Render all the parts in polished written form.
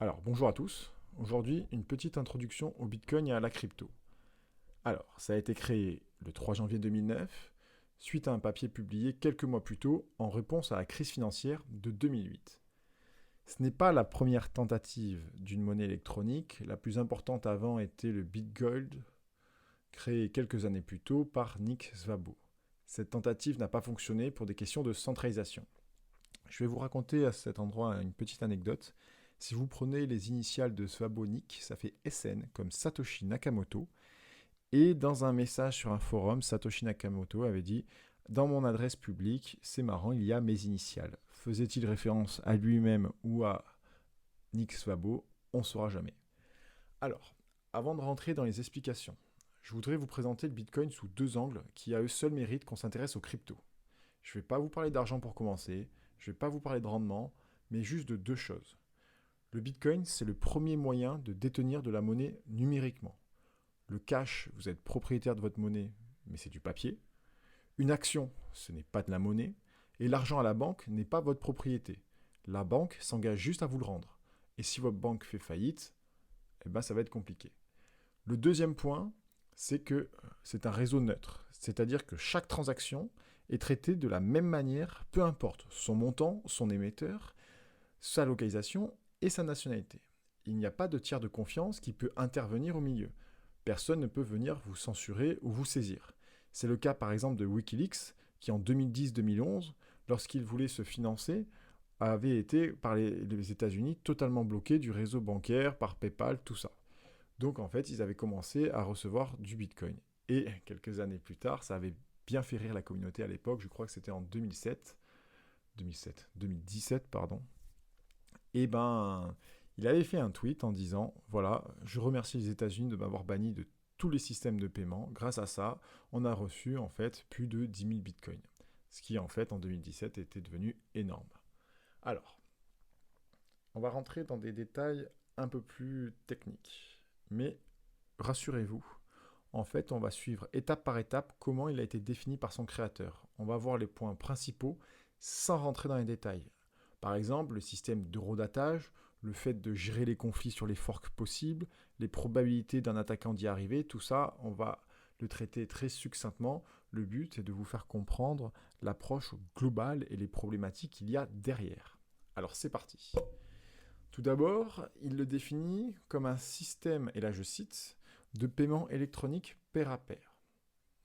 Alors, bonjour à tous. Aujourd'hui, une petite introduction au Bitcoin et à la crypto. Alors, ça a été créé le 3 janvier 2009, suite à un papier publié quelques mois plus tôt en réponse à la crise financière de 2008. Ce n'est pas la première tentative d'une monnaie électronique. La plus importante avant était le BitGold, créé quelques années plus tôt par Nick Szabo. Cette tentative n'a pas fonctionné pour des questions de centralisation. Je vais vous raconter à cet endroit une petite anecdote. Si vous prenez les initiales de Swabo Nick, ça fait SN comme Satoshi Nakamoto. Et dans un message sur un forum, Satoshi Nakamoto avait dit: dans mon adresse publique, c'est marrant, il y a mes initiales. Faisait-il référence à lui-même ou à Nick Swabo? On ne saura jamais. Alors, avant de rentrer dans les explications, je voudrais vous présenter le Bitcoin sous deux angles qui à eux seuls méritent qu'on s'intéresse aux cryptos. Je ne vais pas vous parler d'argent pour commencer, je ne vais pas vous parler de rendement, mais juste de deux choses. Le Bitcoin, c'est le premier moyen de détenir de la monnaie numériquement. Le cash, vous êtes propriétaire de votre monnaie, mais c'est du papier. Une action, ce n'est pas de la monnaie. Et l'argent à la banque n'est pas votre propriété. La banque s'engage juste à vous le rendre. Et si votre banque fait faillite, eh ben ça va être compliqué. Le deuxième point, c'est que c'est un réseau neutre. C'est-à-dire que chaque transaction est traitée de la même manière, peu importe son montant, son émetteur, sa localisation et sa nationalité. Il n'y a pas de tiers de confiance qui peut intervenir au milieu. Personne ne peut venir vous censurer ou vous saisir. C'est le cas par exemple de Wikileaks, qui en 2010-2011, lorsqu'il voulait se financer, avait été par les États-Unis totalement bloqué du réseau bancaire, par PayPal, tout ça. Donc en fait, ils avaient commencé à recevoir du Bitcoin. Et quelques années plus tard, ça avait bien fait rire la communauté à l'époque, je crois que c'était en 2017, pardon. Et ben, il avait fait un tweet en disant, voilà, je remercie les États-Unis de m'avoir banni de tous les systèmes de paiement. Grâce à ça, on a reçu en fait plus de 10 000 bitcoins. Ce qui en fait en 2017 était devenu énorme. Alors, on va rentrer dans des détails un peu plus techniques. Mais rassurez-vous, en fait, on va suivre étape par étape comment il a été défini par son créateur. On va voir les points principaux sans rentrer dans les détails. Par exemple, le système d'eurodatage, le fait de gérer les conflits sur les forks possibles, les probabilités d'un attaquant d'y arriver, tout ça, on va le traiter très succinctement. Le but est de vous faire comprendre l'approche globale et les problématiques qu'il y a derrière. Alors c'est parti. Tout d'abord, il le définit comme un système, et là je cite, de paiement électronique pair à pair.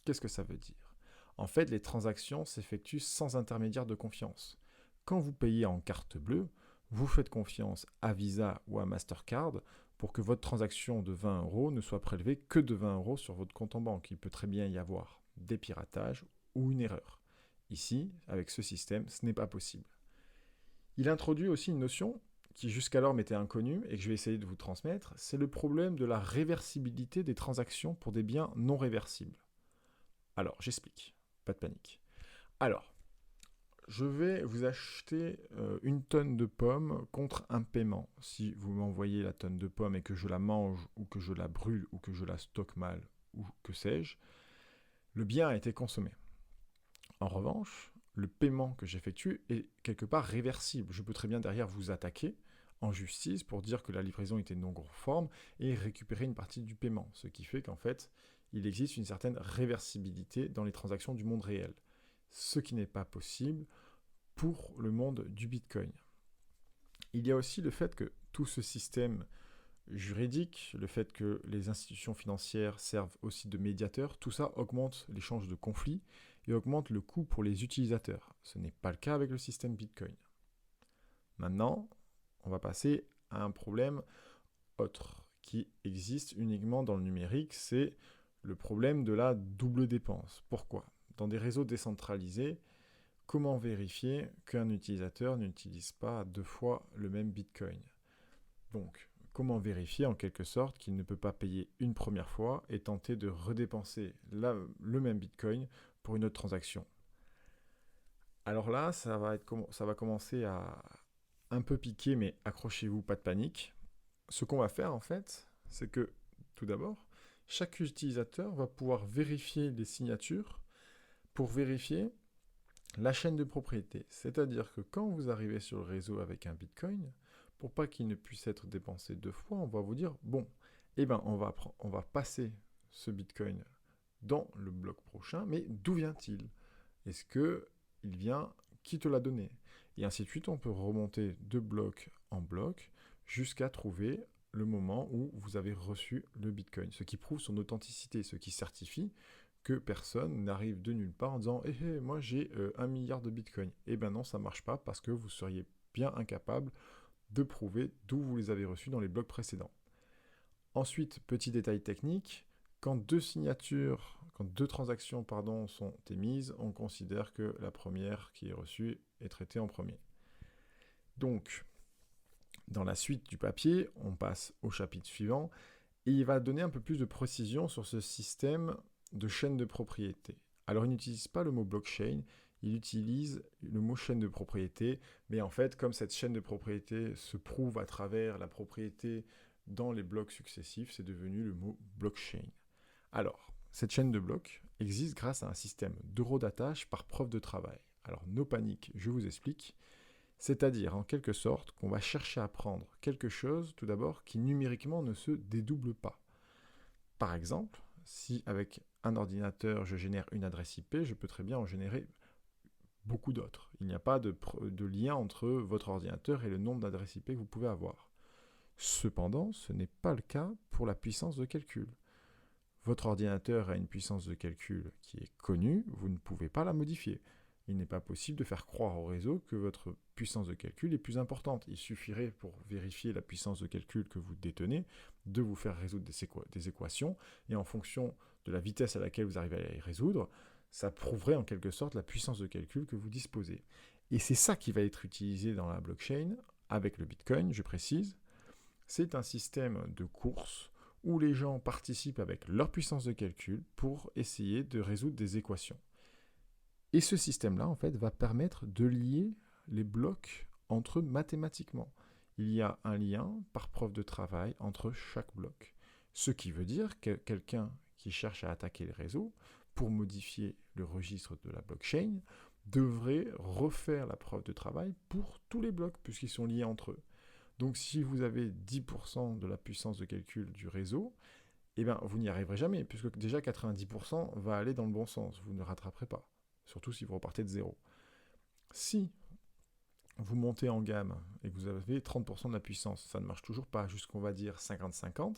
Qu'est-ce que ça veut dire? En fait, les transactions s'effectuent sans intermédiaire de confiance. Quand vous payez en carte bleue, vous faites confiance à Visa ou à Mastercard pour que votre transaction de 20 euros ne soit prélevée que de 20 euros sur votre compte en banque. Il peut très bien y avoir des piratages ou une erreur. Ici, avec ce système, ce n'est pas possible. Il introduit aussi une notion qui jusqu'alors m'était inconnue et que je vais essayer de vous transmettre, c'est le problème de la réversibilité des transactions pour des biens non réversibles. Alors, j'explique, pas de panique. Alors, je vais vous acheter une tonne de pommes contre un paiement. Si vous m'envoyez la tonne de pommes et que je la mange ou que je la brûle ou que je la stocke mal ou que sais-je, le bien a été consommé. En revanche, le paiement que j'effectue est quelque part réversible. Je peux très bien derrière vous attaquer en justice pour dire que la livraison était non conforme et récupérer une partie du paiement. Ce qui fait qu'en fait, il existe une certaine réversibilité dans les transactions du monde réel. Ce qui n'est pas possible pour le monde du Bitcoin. Il y a aussi le fait que tout ce système juridique, le fait que les institutions financières servent aussi de médiateurs, tout ça augmente les chances de conflit et augmente le coût pour les utilisateurs. Ce n'est pas le cas avec le système Bitcoin. Maintenant, on va passer à un problème autre qui existe uniquement dans le numérique, c'est le problème de la double dépense. Pourquoi? Dans des réseaux décentralisés, comment vérifier qu'un utilisateur n'utilise pas deux fois le même Bitcoin? Donc, comment vérifier en quelque sorte qu'il ne peut pas payer une première fois et tenter de redépenser le même Bitcoin pour une autre transaction? Alors là, ça va commencer à un peu piquer, mais accrochez-vous, pas de panique. Ce qu'on va faire en fait, c'est que tout d'abord, chaque utilisateur va pouvoir vérifier les signatures pour vérifier la chaîne de propriété. C'est-à-dire que quand vous arrivez sur le réseau avec un Bitcoin, pour pas qu'il ne puisse être dépensé 2 fois, on va vous dire, bon, eh ben, on va passer ce Bitcoin dans le bloc prochain, mais d'où vient-il? Est-ce que il vient, qui te l'a donné? Et ainsi de suite, on peut remonter de bloc en bloc jusqu'à trouver le moment où vous avez reçu le Bitcoin, ce qui prouve son authenticité, ce qui certifie que personne n'arrive de nulle part en disant « Eh, moi j'ai 1 milliard de Bitcoin ». Eh bien non, ça ne marche pas parce que vous seriez bien incapable de prouver d'où vous les avez reçus dans les blocs précédents. Ensuite, petit détail technique, quand deux transactions sont émises, on considère que la première qui est reçue est traitée en premier. Donc, dans la suite du papier, on passe au chapitre suivant, et il va donner un peu plus de précision sur ce système de chaîne de propriété. Alors, il n'utilise pas le mot blockchain, il utilise le mot chaîne de propriété, mais en fait, comme cette chaîne de propriété se prouve à travers la propriété dans les blocs successifs, c'est devenu le mot blockchain. Alors, cette chaîne de blocs existe grâce à un système d'eurodatage par preuve de travail. Alors, no panique, je vous explique. C'est-à-dire, en quelque sorte, qu'on va chercher à prendre quelque chose, tout d'abord, qui numériquement ne se dédouble pas. Par exemple, si avec un ordinateur, je génère une adresse IP, je peux très bien en générer beaucoup d'autres. Il n'y a pas de lien entre votre ordinateur et le nombre d'adresses IP que vous pouvez avoir. Cependant, ce n'est pas le cas pour la puissance de calcul. Votre ordinateur a une puissance de calcul qui est connue, vous ne pouvez pas la modifier. Il n'est pas possible de faire croire au réseau que votre puissance de calcul est plus importante. Il suffirait, pour vérifier la puissance de calcul que vous détenez, de vous faire résoudre des équations, et en fonction de la vitesse à laquelle vous arrivez à les résoudre, ça prouverait en quelque sorte la puissance de calcul que vous disposez. Et c'est ça qui va être utilisé dans la blockchain, avec le Bitcoin, je précise. C'est un système de course où les gens participent avec leur puissance de calcul pour essayer de résoudre des équations. Et ce système-là, en fait, va permettre de lier les blocs entre eux mathématiquement. Il y a un lien par preuve de travail entre chaque bloc. Ce qui veut dire que quelqu'un qui cherche à attaquer le réseau, pour modifier le registre de la blockchain, devrait refaire la preuve de travail pour tous les blocs, puisqu'ils sont liés entre eux. Donc si vous avez 10% de la puissance de calcul du réseau, eh bien, vous n'y arriverez jamais, puisque déjà 90% va aller dans le bon sens, vous ne rattraperez pas, surtout si vous repartez de zéro. Si vous montez en gamme et que vous avez 30% de la puissance, ça ne marche toujours pas jusqu'on va dire 50-50,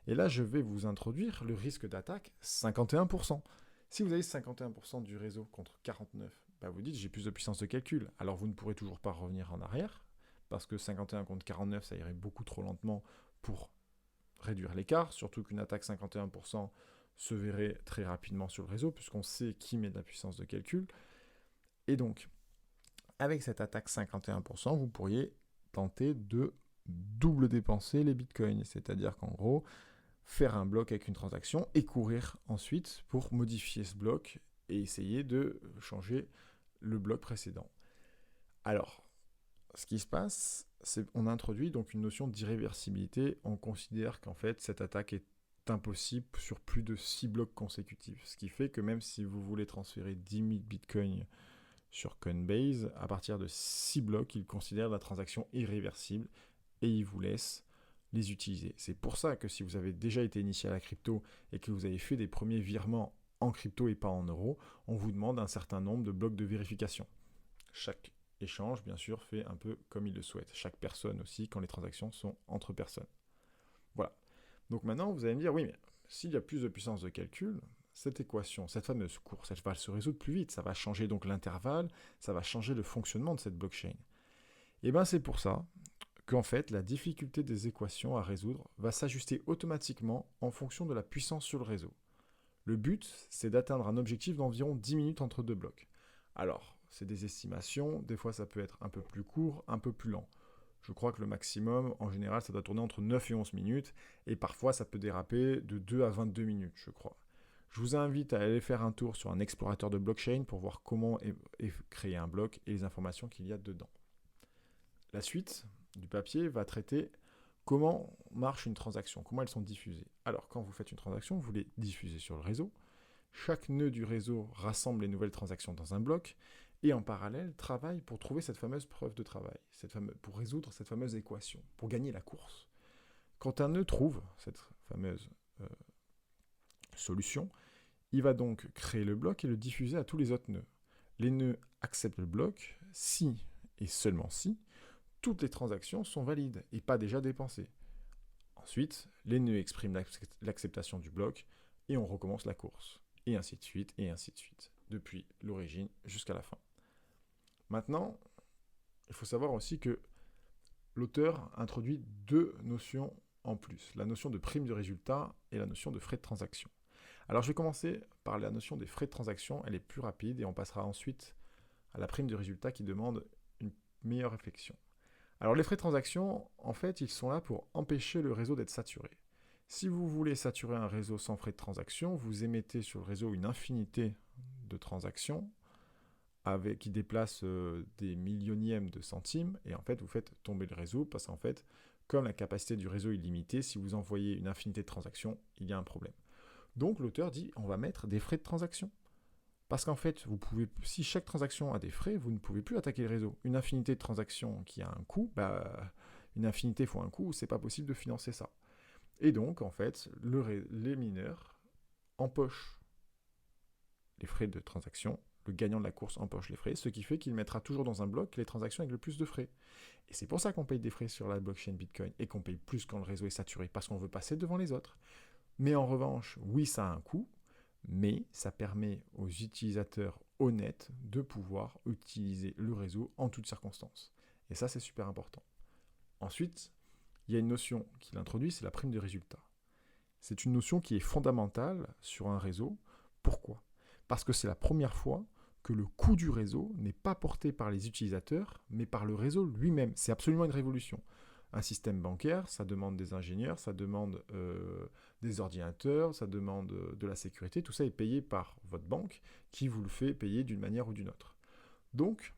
et là je vais vous introduire le risque d'attaque 51%. Si vous avez 51% du réseau contre 49%, bah vous dites j'ai plus de puissance de calcul, alors vous ne pourrez toujours pas revenir en arrière, parce que 51 contre 49, ça irait beaucoup trop lentement pour réduire l'écart, surtout qu'une attaque 51% se verrait très rapidement sur le réseau, puisqu'on sait qui met de la puissance de calcul. Et donc, avec cette attaque 51%, vous pourriez tenter de double dépenser les bitcoins, c'est-à-dire qu'en gros, faire un bloc avec une transaction et courir ensuite pour modifier ce bloc et essayer de changer le bloc précédent. Alors, ce qui se passe, c'est qu'on introduit donc une notion d'irréversibilité. On considère qu'en fait, cette attaque est impossible sur plus de 6 blocs consécutifs. Ce qui fait que même si vous voulez transférer 10 000 bitcoins sur Coinbase, à partir de 6 blocs, il considère la transaction irréversible et il vous laisse les utiliser. C'est pour ça que si vous avez déjà été initié à la crypto et que vous avez fait des premiers virements en crypto et pas en euros, on vous demande un certain nombre de blocs de vérification. Chaque échange, bien sûr, fait un peu comme il le souhaite. Chaque personne aussi, quand les transactions sont entre personnes. Voilà. Donc maintenant, vous allez me dire, oui, mais s'il y a plus de puissance de calcul, cette équation, cette fameuse course, elle va se résoudre plus vite. Ça va changer donc l'intervalle, ça va changer le fonctionnement de cette blockchain. Et bien c'est pour ça qu'en fait, la difficulté des équations à résoudre va s'ajuster automatiquement en fonction de la puissance sur le réseau. Le but, c'est d'atteindre un objectif d'environ 10 minutes entre deux blocs. Alors, c'est des estimations, des fois ça peut être un peu plus court, un peu plus lent. Je crois que le maximum, en général, ça doit tourner entre 9 et 11 minutes, et parfois ça peut déraper de 2 à 22 minutes, je crois. Je vous invite à aller faire un tour sur un explorateur de blockchain pour voir comment est créé un bloc et les informations qu'il y a dedans. La suite du papier va traiter comment marche une transaction, comment elles sont diffusées. Alors, quand vous faites une transaction, vous les diffusez sur le réseau. Chaque nœud du réseau rassemble les nouvelles transactions dans un bloc, et en parallèle travaille pour trouver cette fameuse preuve de travail, pour résoudre cette fameuse équation, pour gagner la course. Quand un nœud trouve cette fameuse solution, il va donc créer le bloc et le diffuser à tous les autres nœuds. Les nœuds acceptent le bloc si, et seulement si, toutes les transactions sont valides et pas déjà dépensées. Ensuite, les nœuds expriment l'acceptation du bloc et on recommence la course. Et ainsi de suite, depuis l'origine jusqu'à la fin. Maintenant, il faut savoir aussi que l'auteur introduit deux notions en plus, la notion de prime de résultat et la notion de frais de transaction. Alors je vais commencer par la notion des frais de transaction, elle est plus rapide et on passera ensuite à la prime de résultat qui demande une meilleure réflexion. Alors les frais de transaction, en fait, ils sont là pour empêcher le réseau d'être saturé. Si vous voulez saturer un réseau sans frais de transaction, vous émettez sur le réseau une infinité de transactions qui déplacent des millionièmes de centimes, et en fait vous faites tomber le réseau, parce qu'en fait, comme la capacité du réseau est limitée, si vous envoyez une infinité de transactions, il y a un problème. Donc l'auteur dit, on va mettre des frais de transaction. Parce qu'en fait, si chaque transaction a des frais, vous ne pouvez plus attaquer le réseau. Une infinité de transactions qui a un coût, une infinité fois un coût, c'est pas possible de financer ça. Et donc, en fait, les mineurs empochent les frais de transaction, le gagnant de la course empoche les frais, ce qui fait qu'il mettra toujours dans un bloc les transactions avec le plus de frais. Et c'est pour ça qu'on paye des frais sur la blockchain Bitcoin et qu'on paye plus quand le réseau est saturé, parce qu'on veut passer devant les autres. Mais en revanche, oui, ça a un coût, mais ça permet aux utilisateurs honnêtes de pouvoir utiliser le réseau en toutes circonstances. Et ça, c'est super important. Ensuite, il y a une notion qu'il introduit, c'est la prime de résultat. C'est une notion qui est fondamentale sur un réseau. Pourquoi ? Parce que c'est la première fois que le coût du réseau n'est pas porté par les utilisateurs, mais par le réseau lui-même. C'est absolument une révolution. Un système bancaire, ça demande des ingénieurs, ça demande des ordinateurs, ça demande de la sécurité. Tout ça est payé par votre banque qui vous le fait payer d'une manière ou d'une autre. Donc,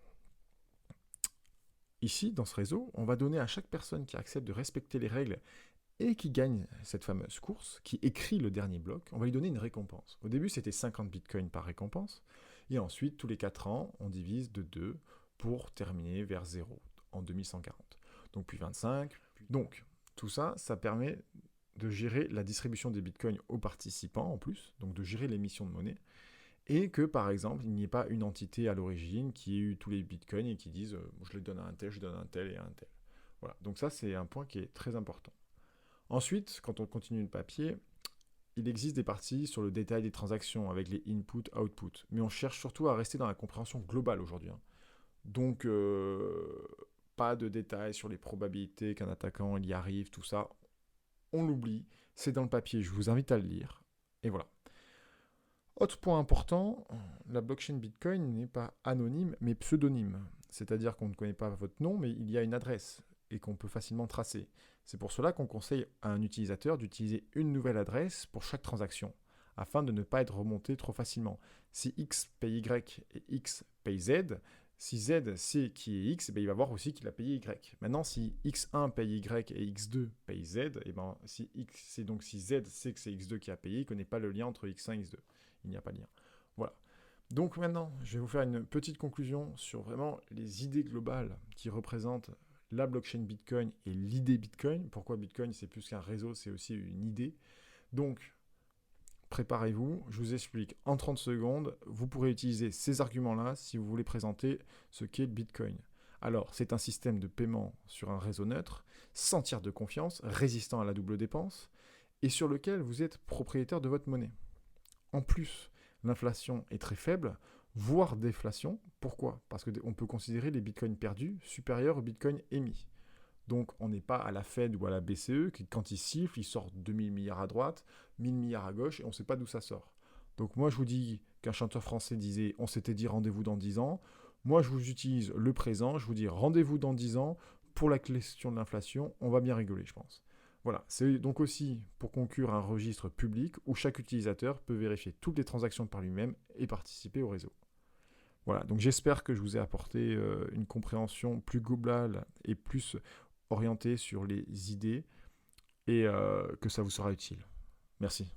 ici, dans ce réseau, on va donner à chaque personne qui accepte de respecter les règles et qui gagne cette fameuse course, qui écrit le dernier bloc, on va lui donner une récompense. Au début, c'était 50 bitcoins par récompense, et ensuite, tous les 4 ans, on divise de 2 pour terminer vers 0 en 2140. Donc, puis 25. Donc, tout ça, ça permet de gérer la distribution des bitcoins aux participants en plus, donc de gérer l'émission de monnaie, et que, par exemple, il n'y ait pas une entité à l'origine qui ait eu tous les bitcoins et qui dise je les donne à un tel, je donne à un tel et à un tel. Voilà, donc ça, c'est un point qui est très important. Ensuite, quand on continue le papier, il existe des parties sur le détail des transactions avec les input-output, mais on cherche surtout à rester dans la compréhension globale aujourd'hui. Donc, pas de détails sur les probabilités qu'un attaquant y arrive, tout ça, on l'oublie, c'est dans le papier, je vous invite à le lire, et voilà. Autre point important, la blockchain Bitcoin n'est pas anonyme, mais pseudonyme. C'est-à-dire qu'on ne connaît pas votre nom, mais il y a une adresse, et qu'on peut facilement tracer. C'est pour cela qu'on conseille à un utilisateur d'utiliser une nouvelle adresse pour chaque transaction, afin de ne pas être remonté trop facilement. Si X paye Y et X paye Z, si Z sait qui est X, il va voir aussi qu'il a payé Y. Maintenant, si X1 paye Y et X2 paye Z, si Z sait que c'est X2 qui a payé, il ne connaît pas le lien entre X1 et X2. Il n'y a pas de lien. Voilà. Donc maintenant, je vais vous faire une petite conclusion sur vraiment les idées globales qui représentent la blockchain Bitcoin et l'idée Bitcoin. Pourquoi Bitcoin, c'est plus qu'un réseau, c'est aussi une idée. Donc, préparez-vous, je vous explique en 30 secondes. Vous pourrez utiliser ces arguments-là si vous voulez présenter ce qu'est Bitcoin. Alors, c'est un système de paiement sur un réseau neutre, sans tiers de confiance, résistant à la double dépense, et sur lequel vous êtes propriétaire de votre monnaie. En plus, l'inflation est très faible, voire déflation. Pourquoi ? Parce qu'on peut considérer les bitcoins perdus supérieurs aux bitcoins émis. Donc on n'est pas à la Fed ou à la BCE qui, quand ils sifflent, ils sortent 2000 milliards à droite, 1000 milliards à gauche, et on ne sait pas d'où ça sort. Donc moi je vous dis qu'un chanteur français disait « on s'était dit rendez-vous dans 10 ans ». Moi je vous utilise le présent, je vous dis rendez-vous dans 10 ans pour la question de l'inflation, on va bien rigoler je pense. Voilà, c'est donc aussi pour conclure un registre public où chaque utilisateur peut vérifier toutes les transactions par lui-même et participer au réseau. Voilà, donc j'espère que je vous ai apporté une compréhension plus globale et plus orientée sur les idées et que ça vous sera utile. Merci.